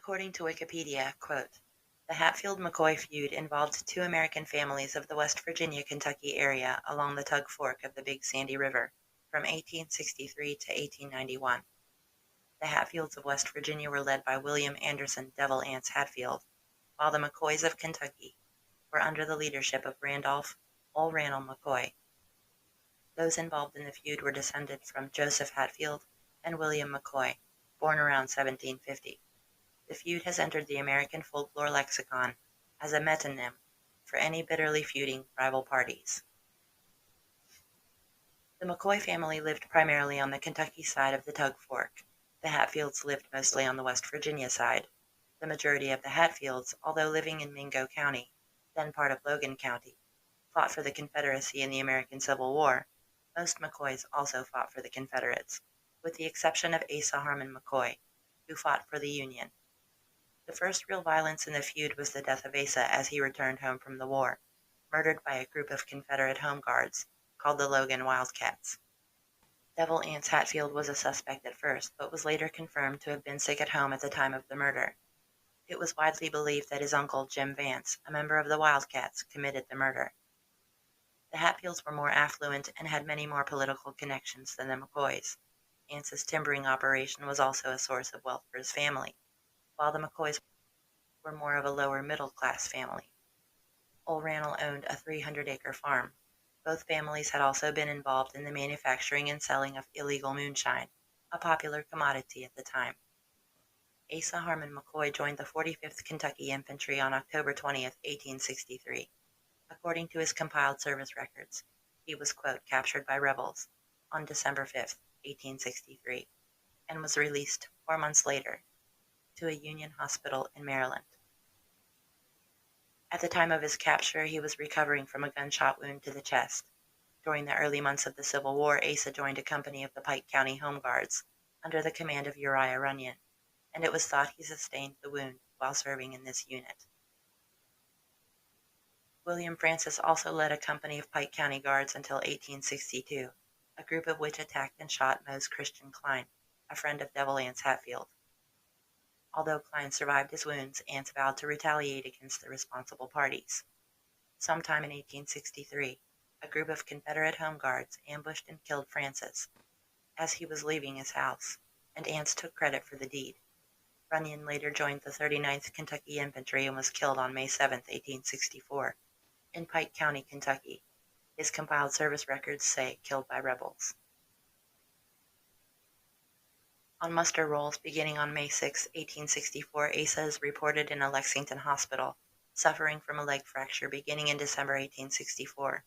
According to Wikipedia, quote, "The Hatfield-McCoy feud involved two American families of the West Virginia-Kentucky area along the Tug Fork of the Big Sandy River from 1863 to 1891. The Hatfields of West Virginia were led by William Anderson Devil Anse Hatfield, while the McCoys of Kentucky were under the leadership of Randolph "Ol' Randall" McCoy. Those involved in the feud were descended from Joseph Hatfield and William McCoy, born around 1750. The feud has entered the American folklore lexicon as a metonym for any bitterly feuding rival parties. The McCoy family lived primarily on the Kentucky side of the Tug Fork. The Hatfields lived mostly on the West Virginia side. The majority of the Hatfields, although living in Mingo County, then part of Logan County, fought for the Confederacy in the American Civil War. Most McCoys also fought for the Confederates, with the exception of Asa Harmon McCoy, who fought for the Union. The first real violence in the feud was the death of Asa as he returned home from the war, murdered by a group of Confederate Home Guards, called the Logan Wildcats. Devil Anse Hatfield was a suspect at first, but was later confirmed to have been sick at home at the time of the murder. It was widely believed that his uncle, Jim Vance, a member of the Wildcats, committed the murder. The Hatfields were more affluent and had many more political connections than the McCoys. Ance's timbering operation was also a source of wealth for his family, while the McCoys were more of a lower middle-class family. Ol' Randall owned a 300-acre farm. Both families had also been involved in the manufacturing and selling of illegal moonshine, a popular commodity at the time. Asa Harmon McCoy joined the 45th Kentucky Infantry on October 20, 1863. According to his compiled service records, he was, quote, "captured by rebels" on December 5, 1863, and was released 4 months later to a Union hospital in Maryland. At the time of his capture, he was recovering from a gunshot wound to the chest. During the early months of the Civil War, Asa joined a company of the Pike County Home Guards under the command of Uriah Runyon, and it was thought he sustained the wound while serving in this unit. William Francis also led a company of Pike County Guards until 1862, a group of which attacked and shot Mose Christian Klein, a friend of Devil Anse Hatfield. Although Klein survived his wounds, Anse vowed to retaliate against the responsible parties. Sometime in 1863, a group of Confederate Home Guards ambushed and killed Francis as he was leaving his house, and Anse took credit for the deed. Runyon later joined the 39th Kentucky Infantry and was killed on May 7, 1864, in Pike County, Kentucky. His compiled service records say killed by rebels. On muster rolls beginning on May 6, 1864, Asa is reported in a Lexington hospital, suffering from a leg fracture beginning in December 1864.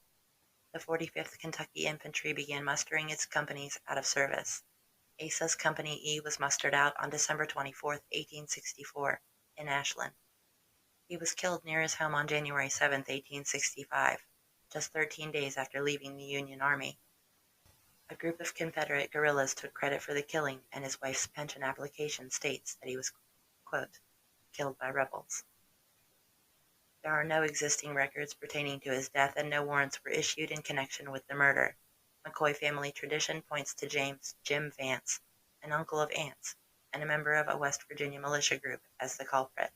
The 45th Kentucky Infantry began mustering its companies out of service. Asa's Company E was mustered out on December 24, 1864, in Ashland. He was killed near his home on January 7, 1865, just 13 days after leaving the Union Army. A group of Confederate guerrillas took credit for the killing, and his wife's pension application states that he was, quote, "killed by rebels." There are no existing records pertaining to his death, and no warrants were issued in connection with the murder. McCoy family tradition points to James "Jim" Vance, an uncle of Anse, and a member of a West Virginia militia group, as the culprit.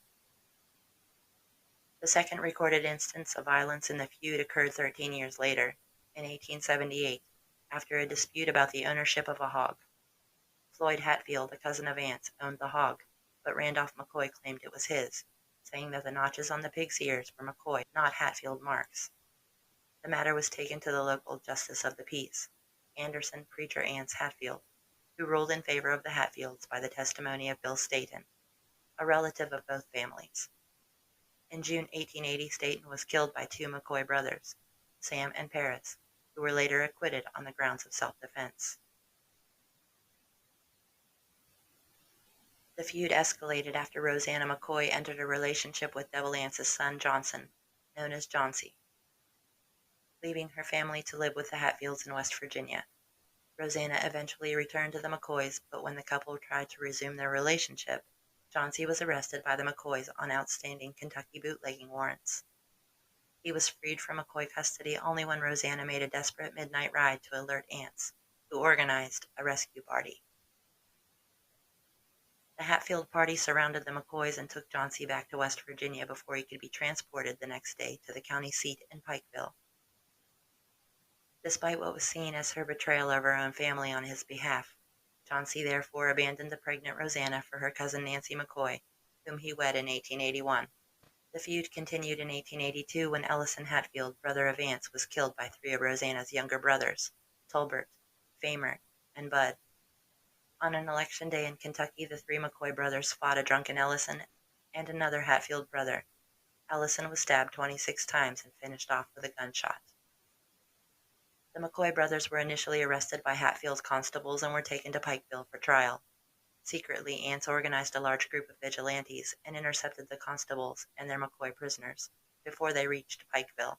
The second recorded instance of violence in the feud occurred 13 years later, in 1878, after a dispute about the ownership of a hog. Floyd Hatfield, a cousin of Anse, owned the hog, but Randolph McCoy claimed it was his, saying that the notches on the pig's ears were McCoy, not Hatfield marks. The matter was taken to the local justice of the peace, Anderson Preacher Anse Hatfield, who ruled in favor of the Hatfields by the testimony of Bill Staton, a relative of both families. In June 1880, Staton was killed by two McCoy brothers, Sam and Paris, who were later acquitted on the grounds of self-defense. The feud escalated after Rosanna McCoy entered a relationship with Devil Anse's son Johnson, known as Johnsy, leaving her family to live with the Hatfields in West Virginia. Rosanna eventually returned to the McCoys, but when the couple tried to resume their relationship, Johnsy was arrested by the McCoys on outstanding Kentucky bootlegging warrants. He was freed from McCoy custody only when Rosanna made a desperate midnight ride to alert Anse, who organized a rescue party. The The Hatfield party surrounded the McCoys and took John C. back to West Virginia before he could be transported the next day to the county seat in Pikeville. Despite what was seen as her betrayal of her own family on his behalf, John C. therefore abandoned the pregnant Rosanna for her cousin Nancy McCoy, whom he wed in 1881. The feud continued in 1882 when Ellison Hatfield, brother of Vance, was killed by three of Rosanna's younger brothers, Tolbert, Famer, and Bud. On an election day in Kentucky, the three McCoy brothers fought a drunken Ellison and another Hatfield brother. Ellison was stabbed 26 times and finished off with a gunshot. The McCoy brothers were initially arrested by Hatfield's constables and were taken to Pikeville for trial. Secretly, Ants organized a large group of vigilantes and intercepted the constables and their McCoy prisoners before they reached Pikeville.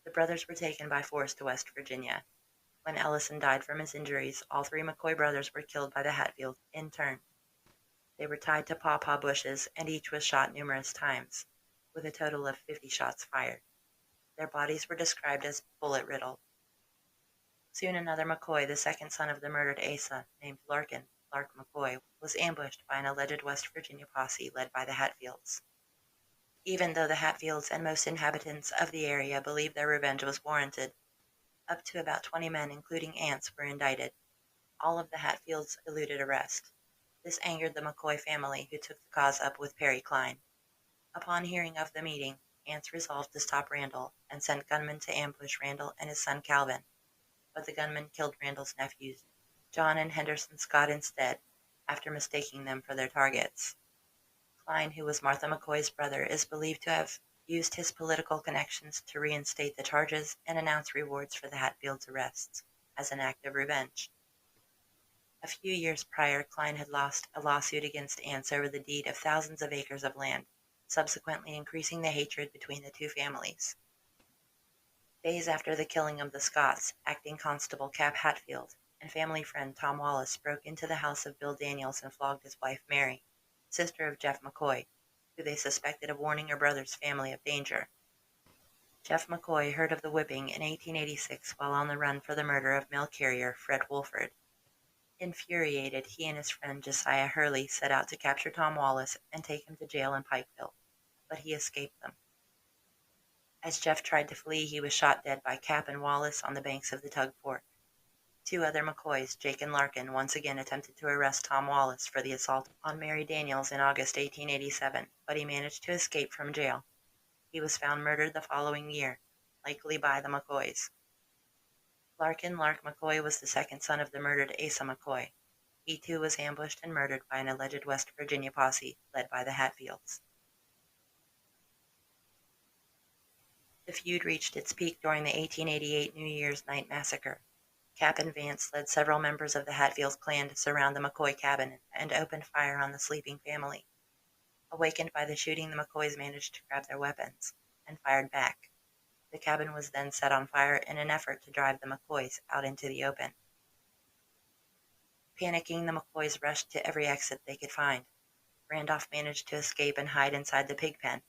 The brothers were taken by force to West Virginia. When Ellison died from his injuries, all three McCoy brothers were killed by the Hatfields in turn. They were tied to pawpaw bushes, and each was shot numerous times, with a total of 50 shots fired. Their bodies were described as bullet-riddled. Soon another McCoy, the second son of the murdered Asa, named Lark McCoy, was ambushed by an alleged West Virginia posse led by the Hatfields. Even though the Hatfields and most inhabitants of the area believed their revenge was warranted, up to about 20 men, including Ants, were indicted. All of the Hatfields eluded arrest. This angered the McCoy family, who took the cause up with Perry Cline. Upon hearing of the meeting, Ants resolved to stop Randall and sent gunmen to ambush Randall and his son Calvin, but the gunmen killed Randall's nephews, John and Henderson Scott, instead, after mistaking them for their targets. Cline, who was Martha McCoy's brother, is believed to have used his political connections to reinstate the charges and announce rewards for the Hatfields' arrests, as an act of revenge. A few years prior, Cline had lost a lawsuit against Ants over the deed of thousands of acres of land, subsequently increasing the hatred between the two families. Days after the killing of the Scotts, acting constable Cap Hatfield and family friend Tom Wallace broke into the house of Bill Daniels and flogged his wife Mary, sister of Jeff McCoy, who they suspected of warning her brother's family of danger. Jeff McCoy heard of the whipping in 1886 while on the run for the murder of mail carrier Fred Wolford. Infuriated, he and his friend Josiah Hurley set out to capture Tom Wallace and take him to jail in Pikeville, but he escaped them. As Jeff tried to flee, he was shot dead by Cap and Wallace on the banks of the Tug Fork. Two other McCoys, Jake and Larkin, once again attempted to arrest Tom Wallace for the assault on Mary Daniels in August 1887, but he managed to escape from jail. He was found murdered the following year, likely by the McCoys. Lark McCoy was the second son of the murdered Asa McCoy. He too was ambushed and murdered by an alleged West Virginia posse led by the Hatfields. The feud reached its peak during the 1888 New Year's Night Massacre. Cap and Vance led several members of the Hatfield clan to surround the McCoy cabin and opened fire on the sleeping family. Awakened by the shooting, the McCoys managed to grab their weapons and fired back. The cabin was then set on fire in an effort to drive the McCoys out into the open. Panicking, the McCoys rushed to every exit they could find. Randolph managed to escape and hide inside the pig pen.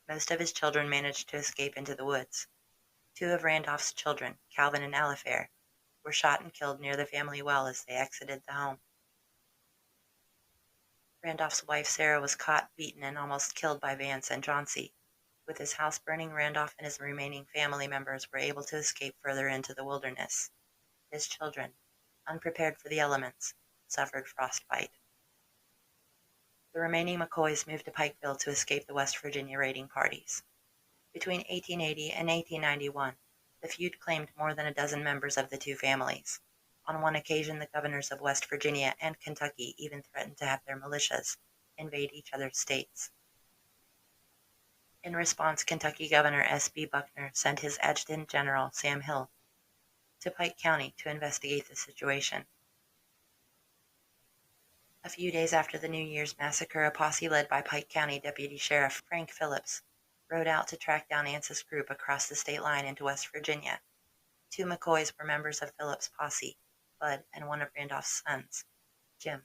Most of his children managed to escape into the woods. Two of Randolph's children, Calvin and Alifair, were shot and killed near the family well as they exited the home. Randolph's wife Sarah was caught, beaten, and almost killed by Vance and John-C. With his house burning, Randolph and his remaining family members were able to escape further into the wilderness. His children, unprepared for the elements, suffered frostbite. The remaining McCoys moved to Pikeville to escape the West Virginia raiding parties. Between 1880 and 1891, the feud claimed more than a dozen members of the two families. On one occasion, the governors of West Virginia and Kentucky even threatened to have their militias invade each other's states. In response, Kentucky Governor S.B. Buckner sent his Adjutant General, Sam Hill, to Pike County to investigate the situation. A few days after the New Year's massacre, a posse led by Pike County Deputy Sheriff Frank Phillips rode out to track down Ance's group across the state line into West Virginia. Two McCoys were members of Phillips' posse, Bud, and one of Randolph's sons, Jim.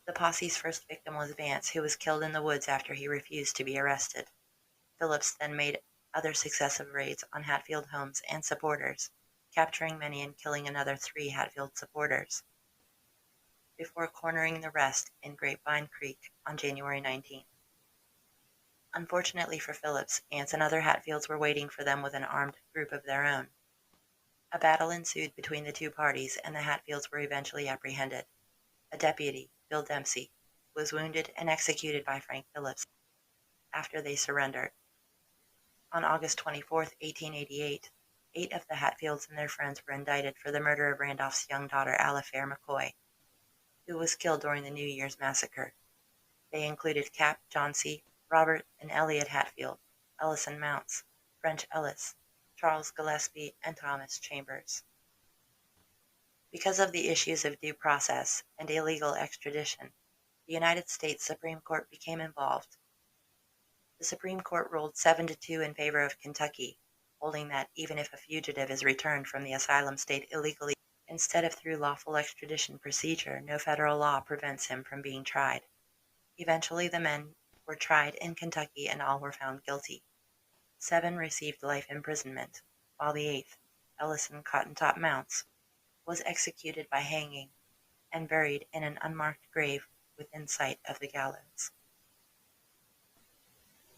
The posse's first victim was Vance, who was killed in the woods after he refused to be arrested. Phillips then made other successive raids on Hatfield homes and supporters, capturing many and killing another 3 Hatfield supporters. before cornering the rest in Grapevine Creek on January 19th. Unfortunately for Phillips, Ants and other Hatfields were waiting for them with an armed group of their own. A battle ensued between the two parties, and the Hatfields were eventually apprehended. A deputy, Bill Dempsey, was wounded and executed by Frank Phillips after they surrendered. On August 24, 1888, 8 of the Hatfields and their friends were indicted for the murder of Randolph's young daughter Alifair McCoy, who was killed during the New Year's massacre. They included Cap Johnsey, Robert and Elliot Hatfield, Ellison Mounts, French Ellis, Charles Gillespie, and Thomas Chambers. Because of the issues of due process and illegal extradition, the United States Supreme Court became involved. The Supreme Court ruled 7-2 in favor of Kentucky, holding that even if a fugitive is returned from the asylum state illegally instead of through lawful extradition procedure, no federal law prevents him from being tried. Eventually, the men were tried in Kentucky and all were found guilty. 7 received life imprisonment, while the 8th, Ellison Cotton-Top Mounts, was executed by hanging and buried in an unmarked grave within sight of the gallows.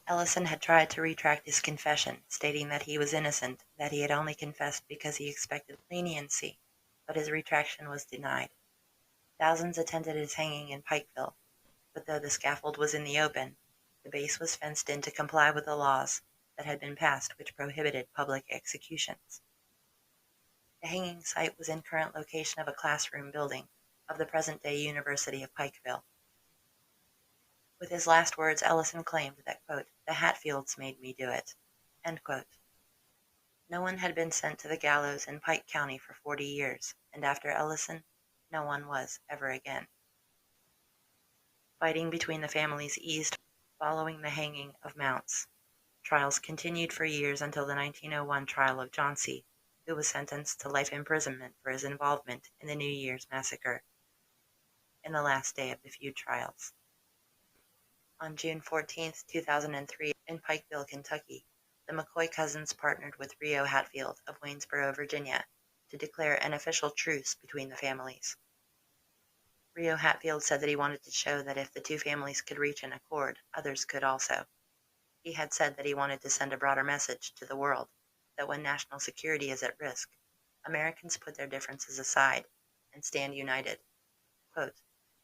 Ellison had tried to retract his confession, stating that he was innocent, that he had only confessed because he expected leniency, but his retraction was denied. Thousands attended his hanging in Pikeville, but though the scaffold was in the open, the base was fenced in to comply with the laws that had been passed which prohibited public executions. The hanging site was in current location of a classroom building of the present-day University of Pikeville. With his last words, Ellison claimed that, quote, "the Hatfields made me do it," end quote. No one had been sent to the gallows in Pike County for 40 years, and after Ellison, no one was ever again. Fighting between the families eased following the hanging of Mounts. Trials continued for years until the 1901 trial of Johnsey, who was sentenced to life imprisonment for his involvement in the New Year's massacre, in the last day of the Feud trials. On June 14, 2003, in Pikeville, Kentucky, the McCoy cousins partnered with Rio Hatfield of Waynesboro, Virginia, to declare an official truce between the families. Rio Hatfield said that he wanted to show that if the two families could reach an accord, others could also. He had said that he wanted to send a broader message to the world, that when national security is at risk, Americans put their differences aside and stand united. Quote,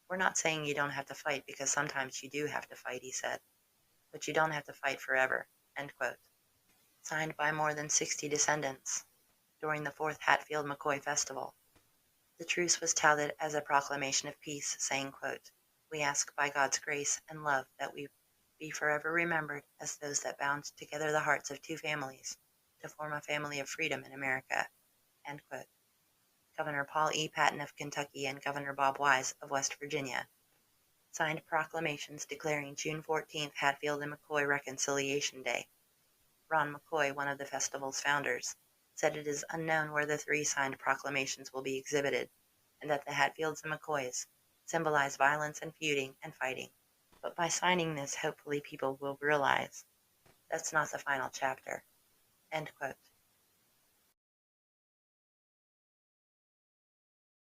"We're not saying you don't have to fight because sometimes you do have to fight," he said, "but you don't have to fight forever," end quote. Signed by more than 60 descendants during the 4th Hatfield-McCoy Festival. The truce was touted as a proclamation of peace, saying, quote, "We ask by God's grace and love that we be forever remembered as those that bound together the hearts of two families to form a family of freedom in America," end quote. Governor Paul E. Patton of Kentucky and Governor Bob Wise of West Virginia signed proclamations declaring June 14th Hatfield and McCoy Reconciliation Day. Ron McCoy, one of the festival's founders, said it is unknown where the 3 signed proclamations will be exhibited, and that the Hatfields and McCoys symbolize violence and feuding and fighting. But by signing this, hopefully people will realize that's not the final chapter. End quote.